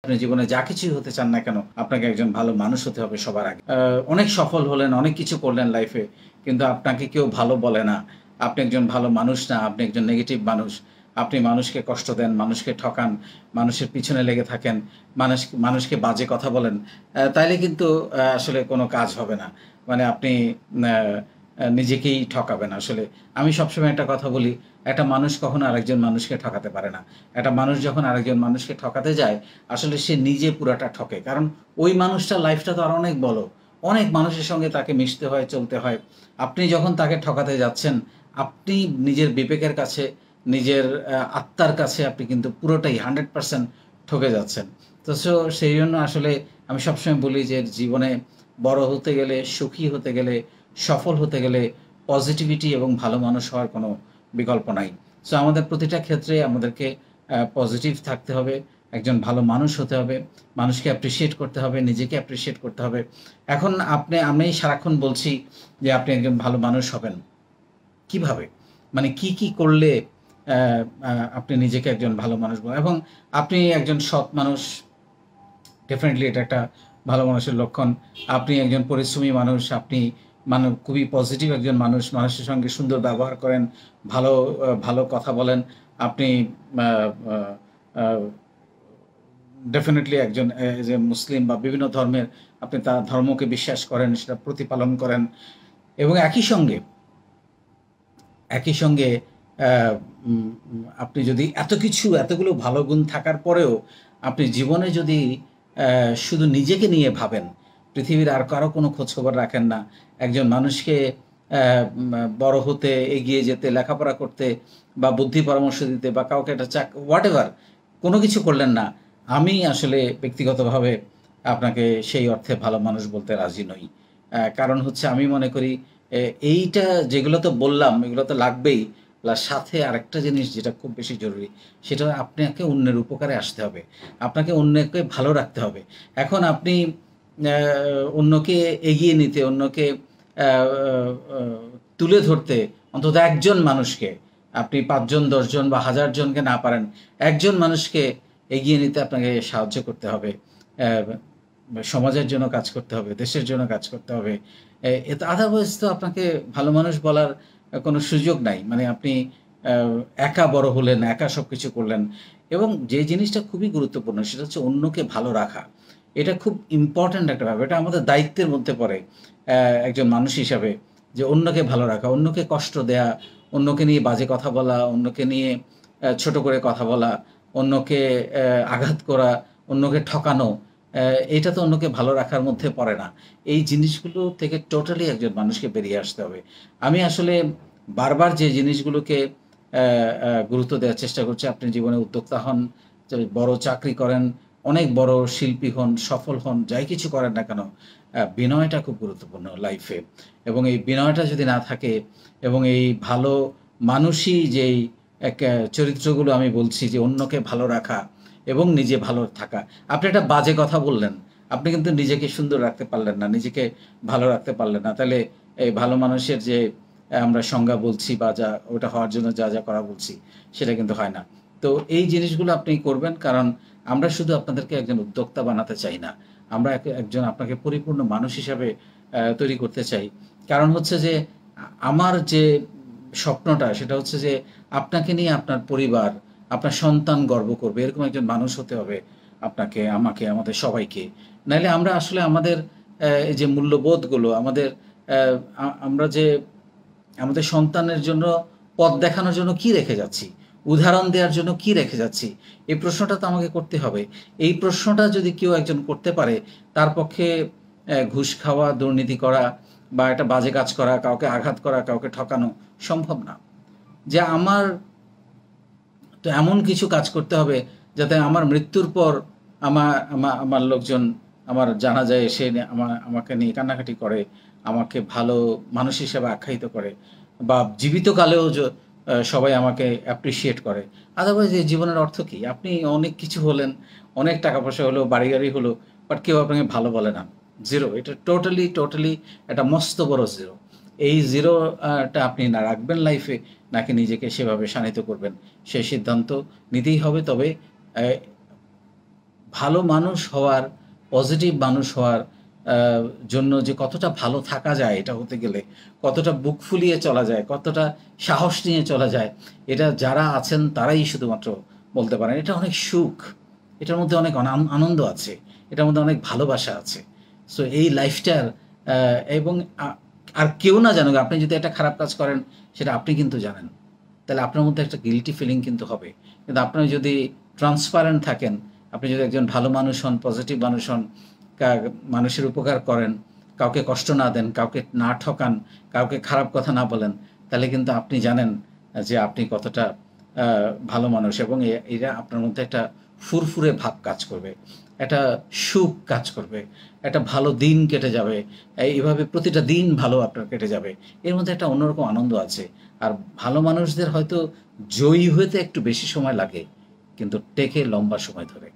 আপনি জীবনে যা কিছুই হতে চান না কেন, আপনাকে একজন ভালো মানুষ হতে হবে সবার আগে। অনেক সফল হলেন, অনেক কিছু করলেন লাইফে, কিন্তু আপনাকে কেউ ভালো বলে না। আপনি একজন ভালো মানুষ না, আপনি একজন নেগেটিভ মানুষ। আপনি মানুষকে কষ্ট দেন, মানুষকে ঠকান, মানুষের পিছনে লেগে থাকেন, মানুষকে বাজে কথা বলেন। তাইলে কিন্তু আসলে কোনো কাজ হবে না। মানে আপনি আ নিজেকেই ঠকাবেন আসলে। আমি সবসময় একটা কথা বলি, একটা মানুষ কখনো আরেকজন মানুষকে ঠকাতে পারে না। একটা মানুষ যখন আরেকজন মানুষকে ঠকাতে যায়, আসলে সে নিজে পুরাটা ঠকে। কারণ ওই মানুষটার লাইফটা তো আরো অনেক বড়। অনেক মানুষের সঙ্গে তাকে মিশতে হয়, চলতে হয়। আপনি যখন তাকে ঠকাতে যাচ্ছেন, আপনি নিজের বিবেকের কাছে, নিজের আত্মার কাছে আপনি কিন্তু পুরোটাই 100% ঠকে যাচ্ছেন। তো সেই জন্য আসলে আমি সবসময় বলি যে জীবনে বড় হতে গেলে, সুখী হতে গেলে, সফল হতে গেলে পজিটিভিটি এবং ভালো মানুষ হওয়ার কোনো বিকল্প নাই। সো আমাদের প্রতিটা ক্ষেত্রে আমাদেরকে পজিটিভ থাকতে হবে, একজন ভালো মানুষ হতে হবে, মানুষকে অ্যাপ্রিশিয়েট করতে হবে, নিজেকে অ্যাপ্রিশিয়েট করতে হবে। এখন আমি সারাক্ষণ বলছি যে আপনি একজন ভালো মানুষ হবেন। কিভাবে? মানে কি করলে অ্যা আ আপনি নিজেকে একজন ভালো মানুষ এবং আপনি একজন সৎ মানুষ, ডেফিনিটলি এটা একটা ভালো মানুষের লক্ষণ। আপনি একজন পরিশ্রমী মানুষ, আপনি খুবই পজিটিভ একজন মানুষ, মানুষের সঙ্গে সুন্দর ব্যবহার করেন, ভালো কথা বলেন। আপনি আ আ আ ডেফিনিটলি একজন যে মুসলিম বা বিভিন্ন ধর্মের আপনি তার ধর্মকে বিশ্বাস করেন, সেটা প্রতিপালন করেন এবং একই সঙ্গে অ্যা উম উম আপনি যদি এতগুলো ভালো গুণ থাকার পরেও আপনি জীবনে যদি শুধু নিজেকে নিয়ে ভাবেন, পৃথিবীর আর কারো কোনো খোঁজখবর রাখেন না। একজন মানুষকে অ্যা বড় হতে, এগিয়ে যেতে, লেখাপড়া করতে বা বুদ্ধি পরামর্শ দিতে বা কাউকে একটা হোয়াটএভার কোনো কিছু করলেন না। আমি আসলে ব্যক্তিগতভাবে আপনাকে সেই অর্থে ভালো মানুষ বলতে রাজি নই। কারণ হচ্ছে আমি মনে করি এ এইটা যেগুলো তো বললাম, এগুলো তো লাগবেই। প্লাস সাথে আরেকটা জিনিস যেটা খুব বেশি জরুরি, সেটা আপনাকে অন্যের উপকারে আসতে হবে। আপনাকে অন্যকে ভালো রাখতে হবে। এখন আপনি অ্যা অন্যকে এগিয়ে নিতে, অন্যকে অ্যা অ তুলে ধরতে অন্তত একজন মানুষকে, আপনি ৫ জন, ১০ জন বা ১০০০ জনকে না পারেন, একজন মানুষকে এগিয়ে নিতে আপনাকে সাহায্য করতে হবে। সমাজের জন্য কাজ করতে হবে, দেশের জন্য কাজ করতে হবে। এতে আদারওয়াইজ তো আপনাকে ভালো মানুষ বলার কোনো সুযোগ নাই। মানে আপনি আ একা বড় হলেন, একা সবকিছু করলেন এবং যে জিনিসটা খুবই গুরুত্বপূর্ণ সেটা হচ্ছে অন্যকে ভালো রাখা। এটা খুব ইম্পোর্টেন্ট একটা ব্যাপার। এটা আমাদের দায়িত্বের মধ্যে পড়ে একজন মানুষ হিসাবে যে অন্যকে ভালো রাখা, অন্যকে কষ্ট দেয়া, অন্যকে নিয়ে বাজে কথা বলা, অন্যকে নিয়ে ছোট করে কথা বলা, অন্যকে আঘাত করা, অন্যকে ঠকানো, এটা তো অন্যকে ভালো রাখার মধ্যে পড়ে না। এই জিনিসগুলো থেকে টোটালি একজন মানুষকে বেরিয়ে আসতে হবে। আমি আসলে বারবার যে জিনিসগুলোকে অ্যা গুরুত্ব দেওয়ার চেষ্টা করছি, আপনি জীবনে উদ্যোক্তা হন, বড় চাকরি করেন, অনেক বড় শিল্পী হন, সফল হন, যাই কিছু করেন না কেন, বিনয়টা খুব গুরুত্বপূর্ণ লাইফে এবং এই বিনয়টা যদি না থাকে এবং এই ভালো মানুষই যেই চরিত্রগুলো আমি বলছি যে অন্যকে ভালো রাখা এবং নিজে ভালো থাকা। আপনি একটা বাজে কথা বললেন। আপনি কিন্তু নিজেকে সুন্দর রাখতে পারলেন না। নিজেকে ভালো রাখতে পারলেন না। তাহলে এই ভালো মানুষের যে আমরা সংজ্ঞা বলছি বা ওটা হওয়ার জন্য যা করা বলছি, সেটা কিন্তু হয় না। তো এই জিনিসগুলো আপনি করবেন কারণ আমরা শুধু আপনাদেরকে একজন উদ্যোক্তা বানাতে চাই না। আমরা একজন আপনাকে পরিপূর্ণ মানুষ হিসাবে তৈরি করতে চাই। কারণ হচ্ছে যে আমার যে স্বপ্নটা সেটা হচ্ছে যে আপনাকে নিয়ে আপনার পরিবার, আপনার সন্তান গর্ব করবে। এরকম একজন মানুষ হতে হবে আপনাকে, আমাকে, আমাদের সবাইকে। নাইলে আমরা আসলে আমাদের এই যে মূল্যবোধগুলো আমাদের অ্যা আমরা যে আমাদের সন্তানের জন্য পথ দেখানোর জন্য কি রেখে যাচ্ছি? উদাহরণ দেওয়ার জন্য কি রেখে যাচ্ছি? এই প্রশ্নটা তো আমাকে করতে হবে। এই প্রশ্নটা যদি কেউ একজন করতে পারে, তার পক্ষে ঘুষ খাওয়া, দুর্নীতি করা বা একটা বাজে কাজ করা, কাউকে আঘাত করা, কাউকে ঠকানো সম্ভব না। যে আমার তো এমন কিছু কাজ করতে হবে যাতে আমার মৃত্যুর পর আমার লোকজন আমার জানাজায় এসে আমাকে নিয়ে কান্নাকাটি করে, আমাকে ভালো মানুষ হিসেবে আখ্যায়িত করে বা জীবিত কালেও সবাই আমাকে অ্যাপ্রিশিয়েট করে। আদারওয়াইজ এই জীবনের অর্থ কি? আপনি অনেক কিছু হলেন, অনেক টাকা-পয়সা হলো, বাড়ি-গাড়ি হলো, বাট কেউ আপনাকে ভালো বলে না। 0 এটা টোটালি একটা মস্ত বড় 0। এই 0 টা আপনি না রাখবেন লাইফে নাকি নিজেকে সেভাবে শানিত করবেন, সেই সিদ্ধান্ত নিতেই হবে। তবে অ্যা ভালো মানুষ হওয়ার, পজিটিভ মানুষ হওয়ার জন্য যে কতটা ভালো থাকা যায় এটা হতে গেলে, কতটা বুক ফুলিয়ে চলা যায়, কতটা সাহস নিয়ে চলা যায়, এটা যারা আছেন তারাই শুধুমাত্র বলতে পারেন। এটা অনেক সুখ, এটার মধ্যে অনেক আনন্দ আছে, এটার মধ্যে অনেক ভালোবাসা আছে। সো এই লাইফটার এবং আর কেউ না জানুক, আপনি যদি একটা খারাপ কাজ করেন সেটা আপনি কিন্তু জানেন, তাহলে আপনার মধ্যে একটা গিল্টি ফিলিং কিন্তু হবে। কিন্তু আপনি যদি ট্রান্সপারেন্ট থাকেন, আপনি যদি একজন ভালো মানুষ হন, পজিটিভ মানুষ হন, মানুষের উপকার করেন, কাউকে কষ্ট না দেন, কাউকে না ঠকান, কাউকে খারাপ কথা না বলেন, তাহলে কিন্তু আপনি জানেন যে আপনি কতটা ভালো মানুষ, এবং এরা আপনার মধ্যে একটা ফুরফুরে ভাব কাজ করবে, একটা সুখ কাজ করবে, একটা ভালো দিন কেটে যাবে। এইভাবে প্রতিটা দিন ভালো আপনার কেটে যাবে। এর মধ্যে একটা অন্যরকম আনন্দ আছে। আর ভালো মানুষদের হয়তো জয়ী হতে একটু বেশি সময় লাগে, কিন্তু টেকে লম্বা সময় ধরে।